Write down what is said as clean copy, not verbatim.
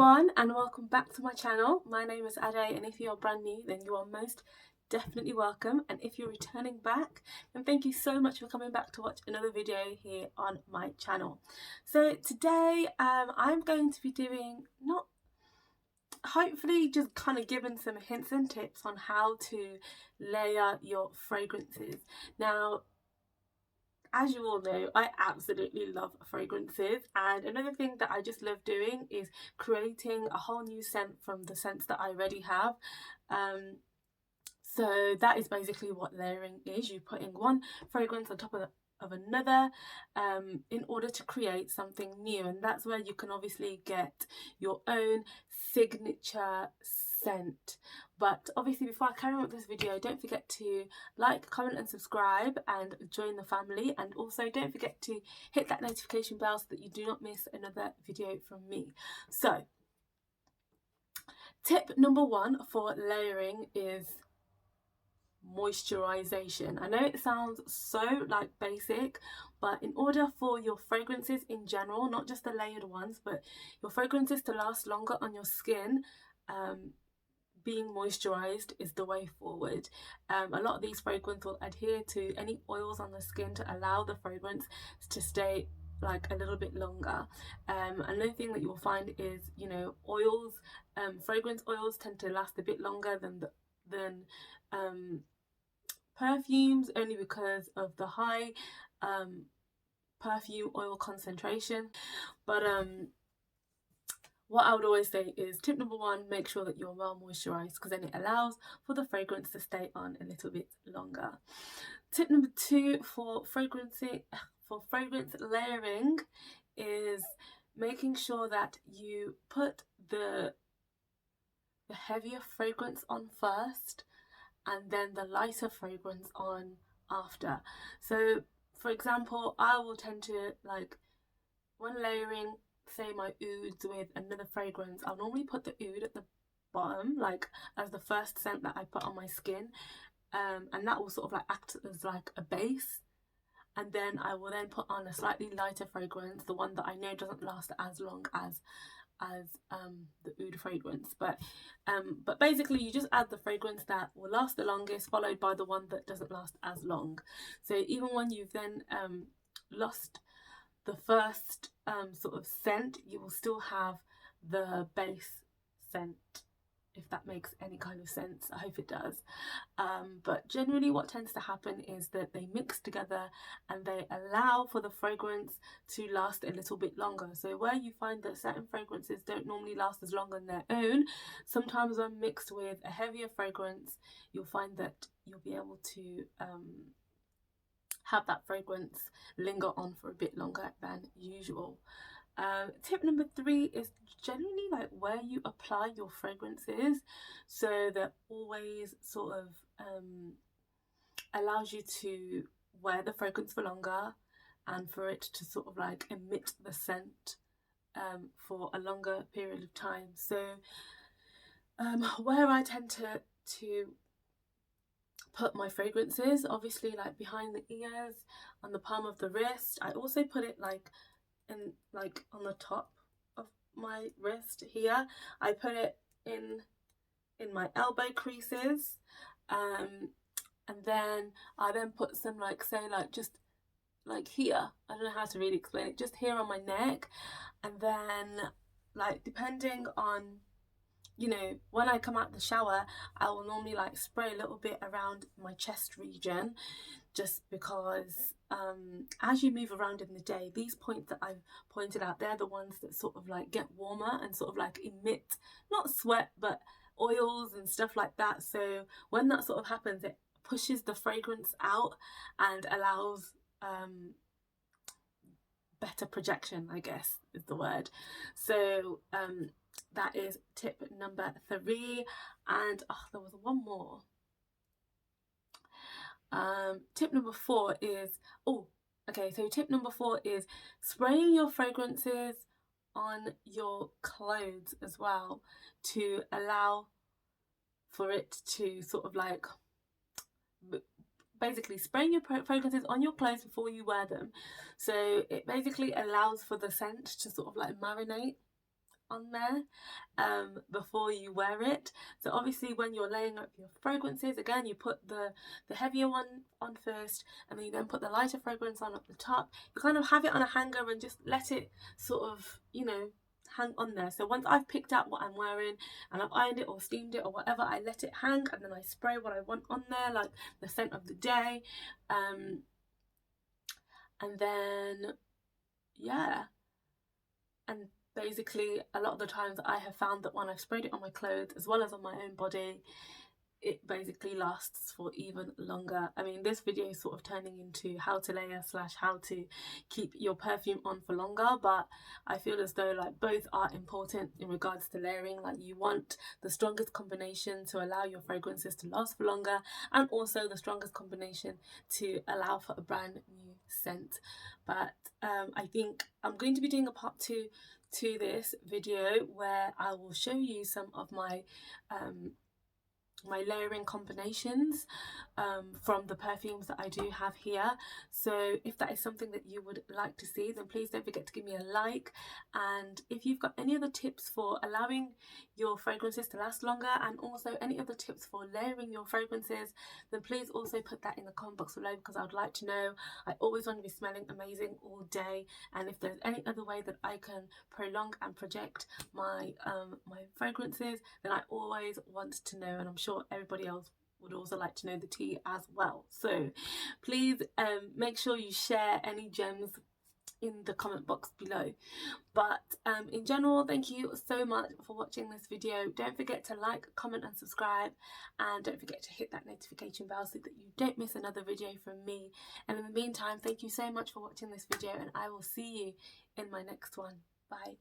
everyone, and welcome back to my channel. My name is Ade, and if you are brand new, then you are most definitely welcome, and if you're returning back, then thank you so much for coming back to watch another video here on my channel. So today I'm going to be doing, not hopefully just kind of giving some hints and tips on how to layer your fragrances. Now, as you all know, I absolutely love fragrances, and another thing that I just love doing is creating a whole new scent from the scents that I already have. So that is basically what layering is. You're putting one fragrance on top of another in order to create something new, and that's where you can obviously get your own signature scent. But obviously, before I carry on with this video, don't forget to like, comment and subscribe and join the family, and also don't forget to hit that notification bell so that you do not miss another video from me. So tip number one for layering is moisturization. I know it sounds so like basic, but in order for your fragrances in general, not just the layered ones, but your fragrances to last longer on your skin, being moisturized is the way forward. A lot of these fragrances will adhere to any oils on the skin to allow the fragrance to stay like a little bit longer. Another thing that you will find is, you know, oils, fragrance oils tend to last a bit longer than perfumes, only because of the high perfume oil concentration. But what I would always say is, tip number one, make sure that you're well moisturized, because then it allows for the fragrance to stay on a little bit longer. Tip number two for fragrance layering is making sure that you put the heavier fragrance on first and then the lighter fragrance on after. So for example, I will tend to, like, when layering, say, my ouds with another fragrance, I'll normally put the oud at the bottom, like as the first scent that I put on my skin, and that will sort of like act as like a base, and then I will then put on a slightly lighter fragrance, the one that I know doesn't last as long as the oud fragrance. But basically you just add the fragrance that will last the longest, followed by the one that doesn't last as long. So even when you've then lost the first sort of scent, you will still have the base scent, if that makes any kind of sense. I hope it does. But generally what tends to happen is that they mix together and they allow for the fragrance to last a little bit longer. So where you find that certain fragrances don't normally last as long on their own, sometimes when mixed with a heavier fragrance, you'll find that you'll be able to have that fragrance linger on for a bit longer than usual. Tip number three is generally like where you apply your fragrances, so that always sort of allows you to wear the fragrance for longer and for it to sort of like emit the scent for a longer period of time. So where I tend to put my fragrances, obviously, like behind the ears, on the palm of the wrist. I also put it like on the top of my wrist here. I put it in my elbow creases, and then I then put some, like, say, like just like here, I don't know how to really explain it, just here on my neck. And then, like, depending on, you know, when I come out the shower, I will normally like spray a little bit around my chest region, just because as you move around in the day, these points that I've pointed out, they're the ones that sort of like get warmer and sort of like emit, not sweat, but oils and stuff like that. So when that sort of happens, it pushes the fragrance out and allows better projection, I guess is the word. So that is tip number three. And there was one more. Tip number four is, so tip number four is spraying your fragrances on your clothes as well, to allow for it to sort of like, basically spraying your fragrances on your clothes before you wear them. So it basically allows for the scent to sort of like marinate on there before you wear it. So obviously when you're laying up your fragrances, again, you put the heavier one on first, and then you then put the lighter fragrance on at the top. You kind of have it on a hanger and just let it sort of, you know, hang on there. So once I've picked out what I'm wearing and I've ironed it or steamed it or whatever, I let it hang, and then I spray what I want on there, like the scent of the day, and then yeah, and basically a lot of the times I have found that when I've sprayed it on my clothes as well as on my own body, it basically lasts for even longer. I mean, this video is sort of turning into how to layer / how to keep your perfume on for longer, but I feel as though like both are important in regards to layering. Like, you want the strongest combination to allow your fragrances to last for longer, and also the strongest combination to allow for a brand new scent. But I think I'm going to be doing a part 2 to this video where I will show you some of my layering combinations from the perfumes that I do have here. So if that is something that you would like to see, then please don't forget to give me a like. And if you've got any other tips for allowing your fragrances to last longer, and also any other tips for layering your fragrances, then please also put that in the comment box below, because I would like to know. I always want to be smelling amazing all day, and if there's any other way that I can prolong and project my my fragrances, then I always want to know, and I'm sure everybody else would also like to know the tea as well. So please make sure you share any gems in the comment box below. But in general, thank you so much for watching this video. Don't forget to like, comment and subscribe, and don't forget to hit that notification bell so that you don't miss another video from me. And in the meantime, thank you so much for watching this video, and I will see you in my next one. Bye.